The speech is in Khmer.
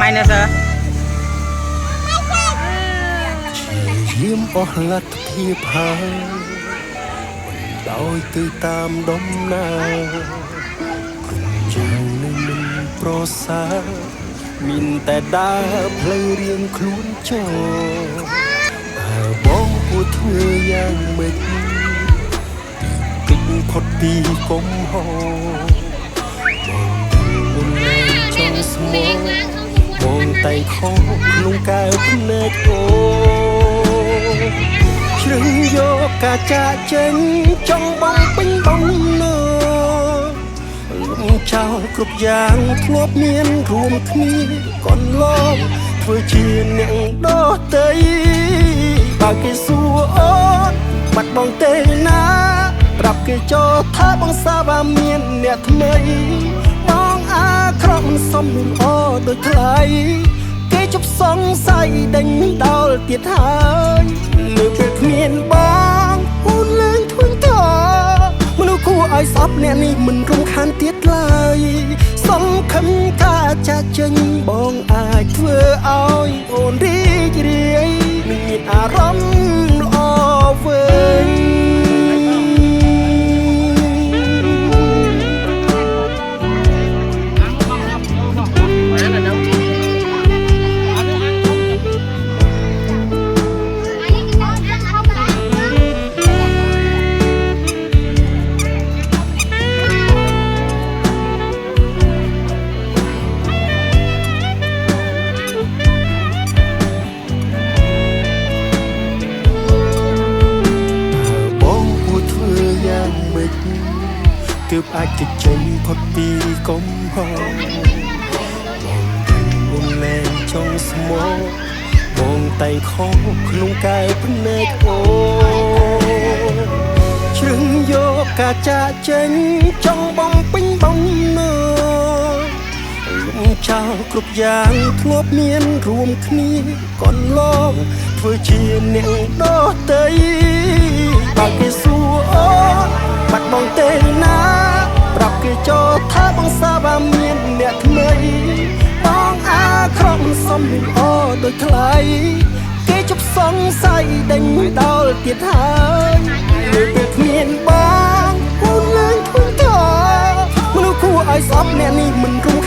ម៉ៃណាសើយាមអស់លទ្ធភាពហើយដោយទៅតាមដំណើរចាំនឹងមិនប្រសើរមានតែដើរផ្លូវរៀងខ្លួនចូលបើបងគួរធ្វើយ៉ាងម៉េចពីកិច្ចផុតពីកំហុសបងមុនឡើងចង់ស្មោះបងតែខុសក្នុងកែវភ្នែកអូជ្រឹងយកការចាក់ចេញចង់បងពេញបំណងលំចោលគ្រប់យ៉ាងធ្លាប់មានរួមគ្នាកន្លងធ្វើជាអ្នកដទៃបើគេសួរអូនបាត់បងទេណាប្រាប់គេចោលថាបងសាបាមានអ្នកថ្មីបងអាក្រក់មិនសមនឹងអូដូចថ្លៃគេជប់សង្ស័យដេញដល់ទៀតហើយនៅពេលគ្មានបងអូនឡើងធួញតមនុស្សគួរឲ្យស្អប់អ្នកនេះមិនរំខានទៀតឡើយសង្ឃឹមការចាក់ចេញបងអាចធ្វើឲ្យអូនរីករាយនឹងមានអារម្មណ៍ល្អវិញទើបអាចគេចេញផុតពីកំហុសបងមុនលែងចង់ស្មោះបងតែខុសក្នុងកែវភ្នែកអូជ្រឹងយកការចាក់ចេញចង់បងពេញបំណងលំចោលគ្រប់យ៉ាងធ្លាប់មានរួមគ្នាកន្លងធ្វើជាអ្នកដទៃបើគេសួរអូបាត់បងទេណាប្រាប់គេចោលថាបងសាបាមានអ្នកថ្មីបងអាក្រក់មិនសមនឹងអូដូចថ្លៃគេជប់សង្ស័យដេញដល់ទៀតហើយនៅពេលគ្មានបងអូនឡើងធួញតមនុស្សគួរឲ្យស្អប់អ្នកនេះមិនរំ